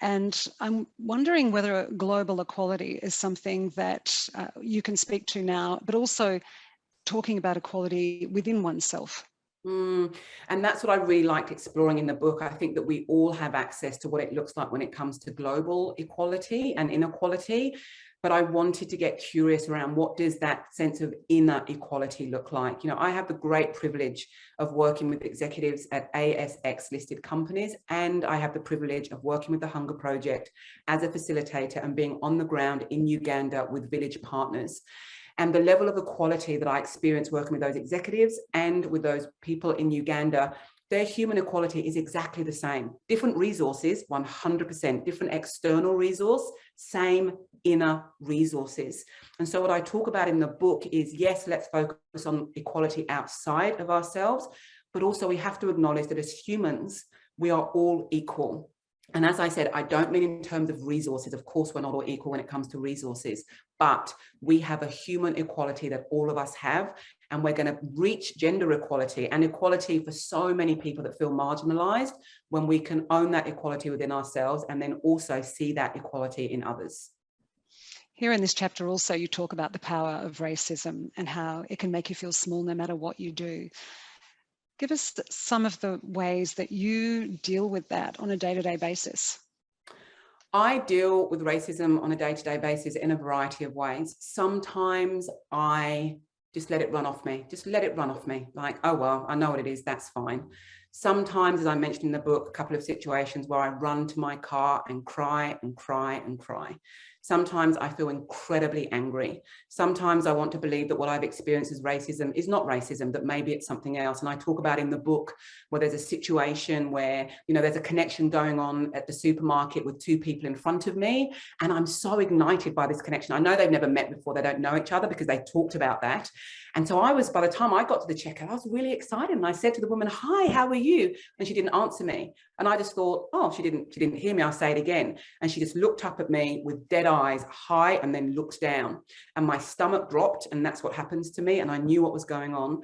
And I'm wondering whether global equality is something that you can speak to now, but also talking about equality within oneself. And that's what I really liked exploring in the book. I think that we all have access to what it looks like when it comes to global equality and inequality. But I wanted to get curious around what does that sense of inner equality look like? You know, I have the great privilege of working with executives at ASX listed companies, and I have the privilege of working with the Hunger Project as a facilitator and being on the ground in Uganda with village partners. And the level of equality that I experience working with those executives and with those people in Uganda, their human equality is exactly the same. Different resources, 100%, different external resource, same inner resources. And so what I talk about in the book is, yes, let's focus on equality outside of ourselves, but also we have to acknowledge that as humans, we are all equal. And as I said, I don't mean in terms of resources. Of course, we're not all equal when it comes to resources, but we have a human equality that all of us have, and we're going to reach gender equality and equality for so many people that feel marginalized when we can own that equality within ourselves and then also see that equality in others. Here in this chapter also, you talk about the power of racism and how it can make you feel small no matter what you do. Give us some of the ways that you deal with that on a day-to-day basis. I deal with racism on a day-to-day basis in a variety of ways. Sometimes I just let it run off me. Just let it run off me. Like, oh, well, I know what it is. That's fine. Sometimes, as I mentioned in the book, a couple of situations where I run to my car and cry and cry and cry. Sometimes I feel incredibly angry. Sometimes I want to believe that what I've experienced as racism is not racism, that maybe it's something else. And I talk about in the book where there's a situation where, you know, there's a connection going on at the supermarket with two people in front of me. And I'm so ignited by this connection. I know they've never met before. They don't know each other because they talked about that. And so by the time I got to the checkout, I was really excited. And I said to the woman, "Hi, how are you?" And she didn't answer me. And I just thought, oh, she didn't hear me. I'll say it again. And she just looked up at me with dead eyes, high, and then looked down. And my stomach dropped. And that's what happens to me. And I knew what was going on.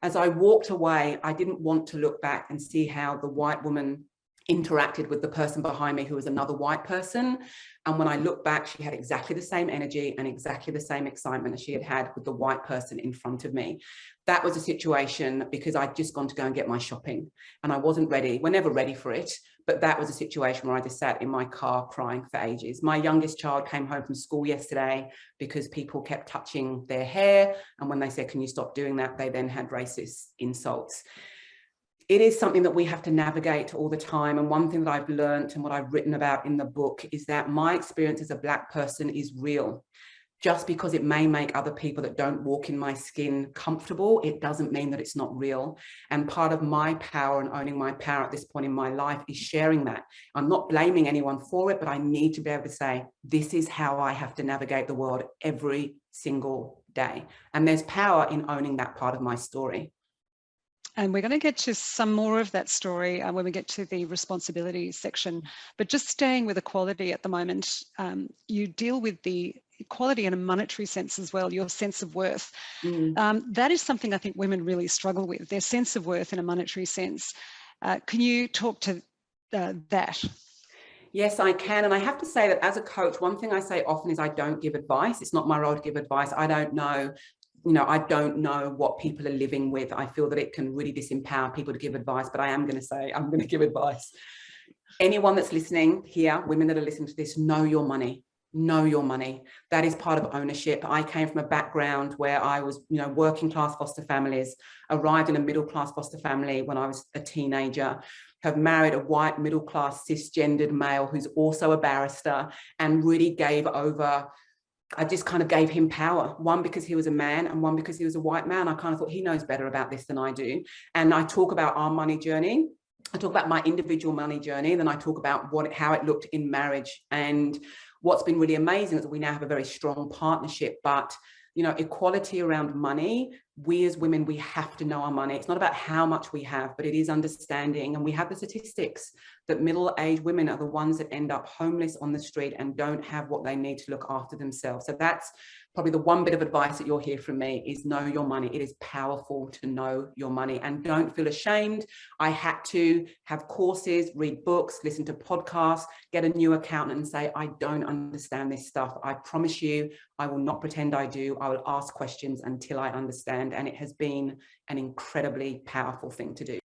As I walked away, I didn't want to look back and see how the white woman interacted with the person behind me who was another white person. And when I look back, she had exactly the same energy and exactly the same excitement as she had had with the white person in front of me. That was a situation because I'd just gone to go and get my shopping and I wasn't ready. We're never ready for it. But that was a situation where I just sat in my car crying for ages. My youngest child came home from school yesterday because people kept touching their hair. And when they said, "Can you stop doing that?" they then had racist insults. It is something that we have to navigate all the time. And one thing that I've learned and what I've written about in the book is that my experience as a Black person is real. Just because it may make other people that don't walk in my skin comfortable, it doesn't mean that it's not real. And part of my power and owning my power at this point in my life is sharing that. I'm not blaming anyone for it, but I need to be able to say, this is how I have to navigate the world every single day. And there's power in owning that part of my story. And we're going to get to some more of that story when we get to the responsibility section. But just staying with equality at the moment, you deal with the equality in a monetary sense as well, your sense of worth. That is something I think women really struggle with, their sense of worth in a monetary sense. Can you talk to that? Yes, I can. And I have to say that as a coach, one thing I say often is I don't give advice. It's not my role to give advice. I don't know. I don't know what people are living with. I feel that it can really disempower people to give advice, but I am going to say I'm going to give advice. Anyone that's listening here, women that are listening to this, know your money. Know your money. That is part of ownership. I came from a background where I was, working class foster families, arrived in a middle class foster family when I was a teenager, have married a white middle class cisgendered male who's also a barrister, and really I just kind of gave him power. One, because he was a man, and one, because he was a white man. I kind of thought he knows better about this than I do. And I talk about our money journey. I talk about my individual money journey. And then I talk about how it looked in marriage. And what's been really amazing is that we now have a very strong partnership. But, equality around money we as women, we have to know our money. It's not about how much we have, but it is understanding. And we have the statistics that middle-aged women are the ones that end up homeless on the street and don't have what they need to look after themselves. So that's probably the one bit of advice that you'll hear from me, is know your money. It is powerful to know your money, and don't feel ashamed. I had to have courses, read books, listen to podcasts, get a new accountant and say, I don't understand this stuff. I promise you, I will not pretend I do. I will ask questions until I understand. And it has been an incredibly powerful thing to do.